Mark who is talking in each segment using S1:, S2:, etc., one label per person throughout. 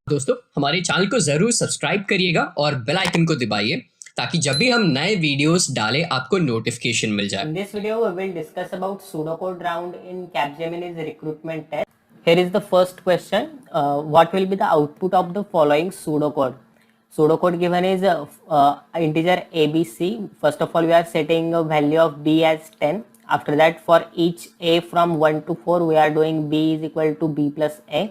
S1: दोस्तों हमारे चैनल को जरूर सब्सक्राइब करिएगा और बेल आइकन को दबाइए ताकि जब भी हम नए वीडियोस डालें आपको नोटिफिकेशन मिल जाए।
S2: In this video, we will discuss about pseudocode round in Capgemini's recruitment test. Here is the first question. What will be the output of the following pseudocode? Pseudocode given is integer ABC. First of all, we are setting a value of B as 10. After that, for each A from 1 to 4, we are doing B is equal to B plus A.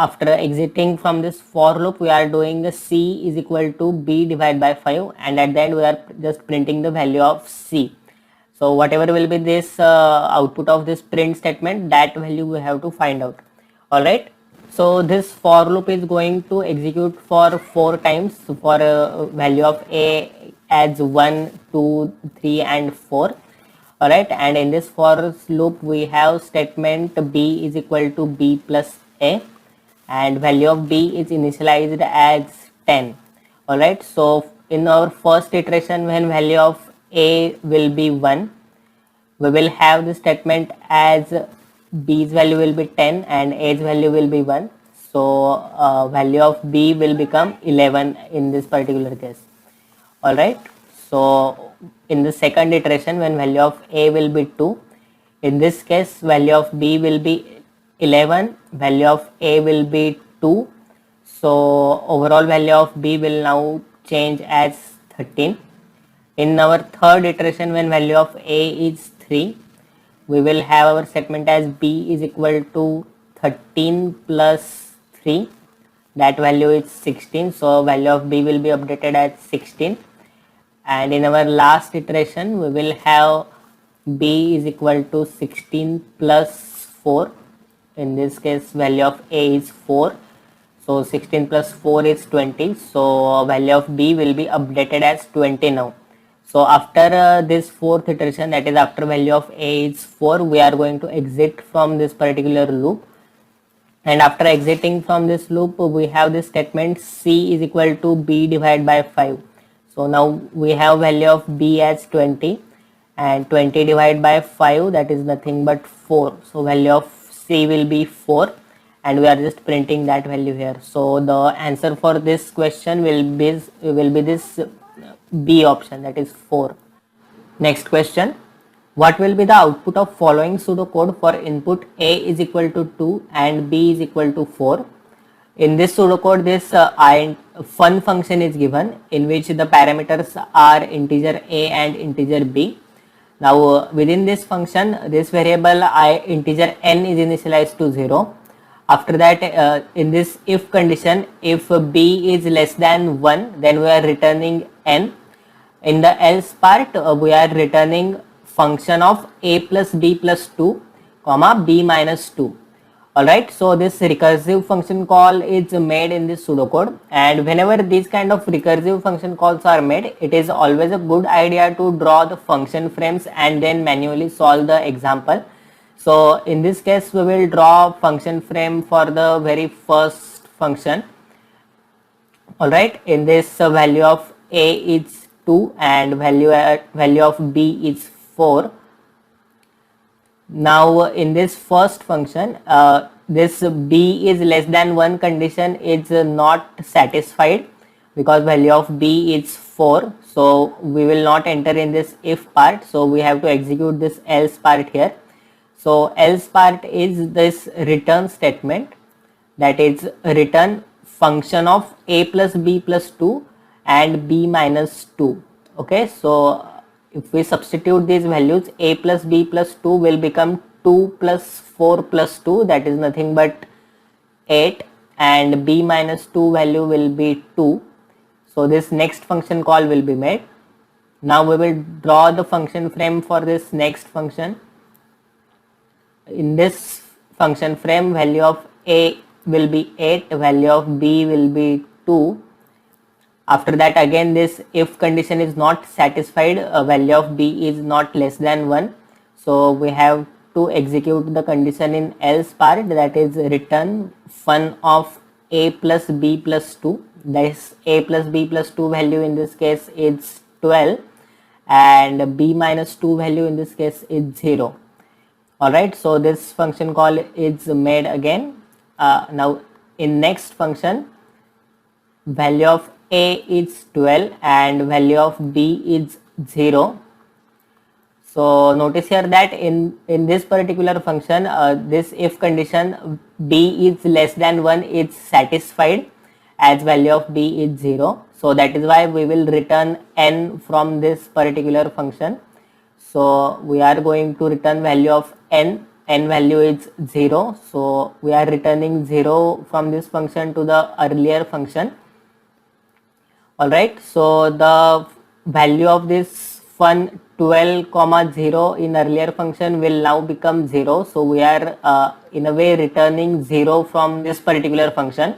S2: After exiting from this for loop, we are doing the C is equal to B divided by 5, and at the end we are just printing the value of C. So whatever will be this output of this print statement, that value we have to find out. Alright, so this for loop is going to execute for 4 times for a value of A as 1, 2, 3 and 4. Alright, and in this for loop we have statement B is equal to B plus A, and value of B is initialized as 10. Alright, so in our first iteration, when value of A will be 1, we will have the statement as B's value will be 10 and A's value will be 1. So value of B will become 11 in this particular case. Alright, so in the second iteration, when value of A will be 2, in this case value of B will be 11, value of A will be 2, so overall value of B will now change as 13. In our third iteration, when value of A is 3, we will have our statement as B is equal to 13 plus 3, that value is 16, so value of B will be updated as 16. And in our last iteration, we will have B is equal to 16 plus 4. In this case, value of A is 4, so 16 plus 4 is 20, so value of B will be updated as 20 now. So after this fourth iteration, that is after value of A is 4, we are going to exit from this particular loop, and after exiting from this loop, we have this statement C is equal to B divided by 5. So now we have value of B as 20, and 20 divided by 5, that is nothing but 4, so value of C will be 4, and we are just printing that value here. So the answer for this question will be this B option, that is 4. Next question, what will be the output of following pseudocode for input A is equal to 2 and B is equal to 4? In this pseudocode, this fun function is given in which the parameters are integer A and integer B. Now within this function, this variable integer n is initialized to 0. After that, in this if condition, if B is less than 1, then we are returning n. In the else part, we are returning function of A plus B plus 2 comma B minus 2. Alright, so this recursive function call is made in this pseudocode, and whenever these kind of recursive function calls are made, it is always a good idea to draw the function frames and then manually solve the example. So in this case, we will draw function frame for the very first function. Alright, in this value of A is 2 and value of B is 4. Now in this first function, this B is less than 1 condition is not satisfied because value of B is 4, so we will not enter in this if part, so we have to execute this else part here. So else part is this return statement, that is return function of A plus B plus 2 and B minus 2. Okay, so if we substitute these values, A plus B plus 2 will become 2 plus 4 plus 2, that is nothing but 8, and B minus 2 value will be 2. So this next function call will be made. Now we will draw the function frame for this next function. In this function frame, value of A will be 8, value of B will be 2. After that, again this if condition is not satisfied, value of B is not less than 1, so we have to execute the condition in else part, that is return fun of A plus B plus 2, that is A plus B plus 2 value in this case is 12 and B minus 2 value in this case is 0. Alright, so this function call is made again. Now in next function value of a is 12 and value of b is 0. So notice here that in this particular function, this if condition b is less than 1 is satisfied as value of b is 0. So that is why we will return n from this particular function. So we are going to return value of n value is 0. So we are returning 0 from this function to the earlier function. Alright, so the value of this fun 12 comma 0 in earlier function will now become 0. So we are in a way returning 0 from this particular function.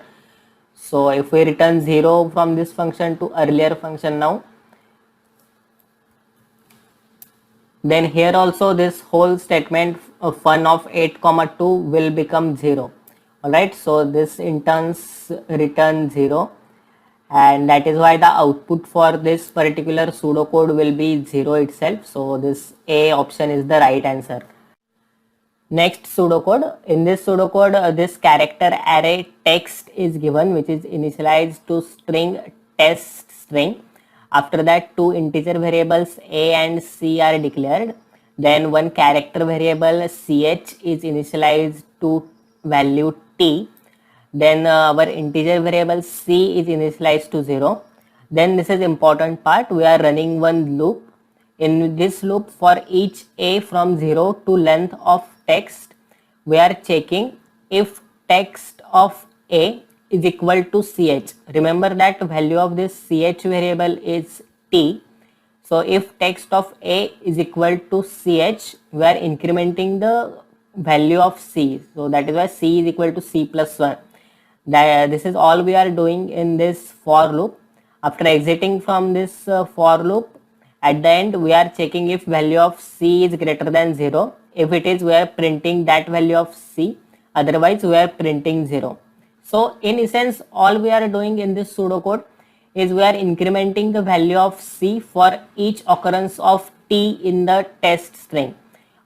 S2: So if we return 0 from this function to earlier function now, then here also this whole statement fun of 8 comma 2 will become 0. Alright, so this in turns return 0. And that is why the output for this particular pseudocode will be 0 itself. So this A option is the right answer. Next pseudocode. In this pseudocode, this character array text is given, which is initialized to string test string. After that, two integer variables A and C are declared. Then one character variable ch is initialized to value t. Then our integer variable c is initialized to 0. Then this is important part, we are running one loop. In this loop, for each a from 0 to length of text, we are checking if text of a is equal to ch. Remember that value of this ch variable is t. So if text of a is equal to ch, we are incrementing the value of c. So that is why c is equal to c plus 1. This is all we are doing in this for loop. After exiting from this for loop, at the end we are checking if value of c is greater than 0. If it is, we are printing that value of c, otherwise we are printing 0. So in essence, all we are doing in this pseudocode is we are incrementing the value of c for each occurrence of t in the test string.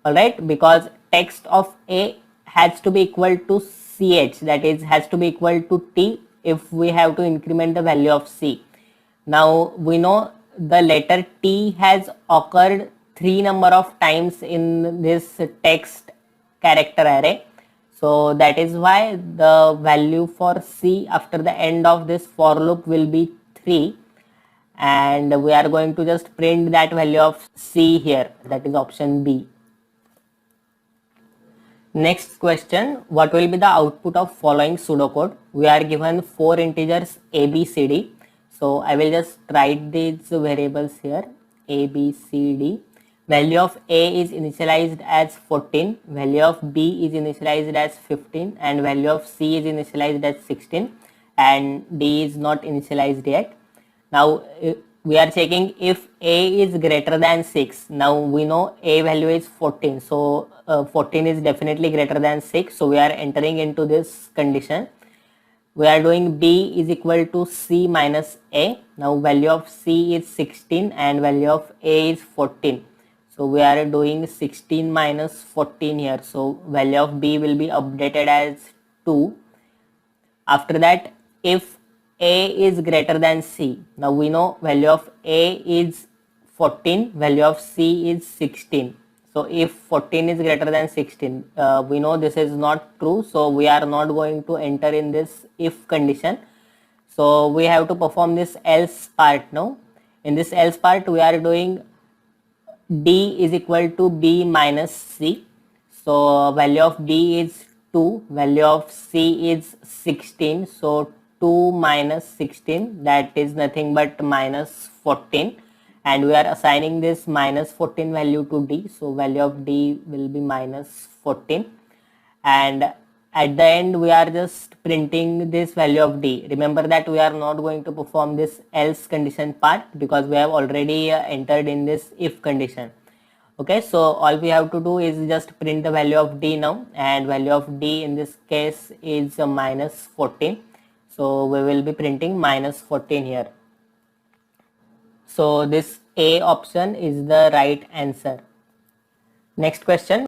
S2: Alright, because text of a has to be equal to ch, that is has to be equal to t if we have to increment the value of c. Now we know the letter t has occurred 3 number of times in this text character array. So that is why the value for c after the end of this for loop will be 3, and we are going to just print that value of c here, that is option B. Next question, what will be the output of following pseudocode? We are given 4 integers a, b, c, d. So I will just write these variables here, a, b, c, d. Value of a is initialized as 14, value of b is initialized as 15, and value of c is initialized as 16, and d is not initialized yet. Now we are checking if a is greater than 6. Now we know a value is 14, so 14 is definitely greater than 6, so we are entering into this condition. We are doing b is equal to c minus a. Now value of c is 16 and value of a is 14. So we are doing 16 minus 14 here. So value of b will be updated as 2. After that, if a is greater than c. Now we know value of a is 14, value of c is 16. So if 14 is greater than 16, we know this is not true. So we are not going to enter in this if condition. So we have to perform this else part now. In this else part, we are doing d is equal to b minus c. So value of d is 2, value of c is 16. So 2 minus 16, that is nothing but minus 14. And we are assigning this minus 14 value to d. So value of d will be minus 14. And at the end, we are just printing this value of d. Remember that we are not going to perform this else condition part because we have already entered in this if condition. Okay, so all we have to do is just print the value of d now, and value of d in this case is minus 14. So we will be printing minus 14 here. So this A option is the right answer. Next question,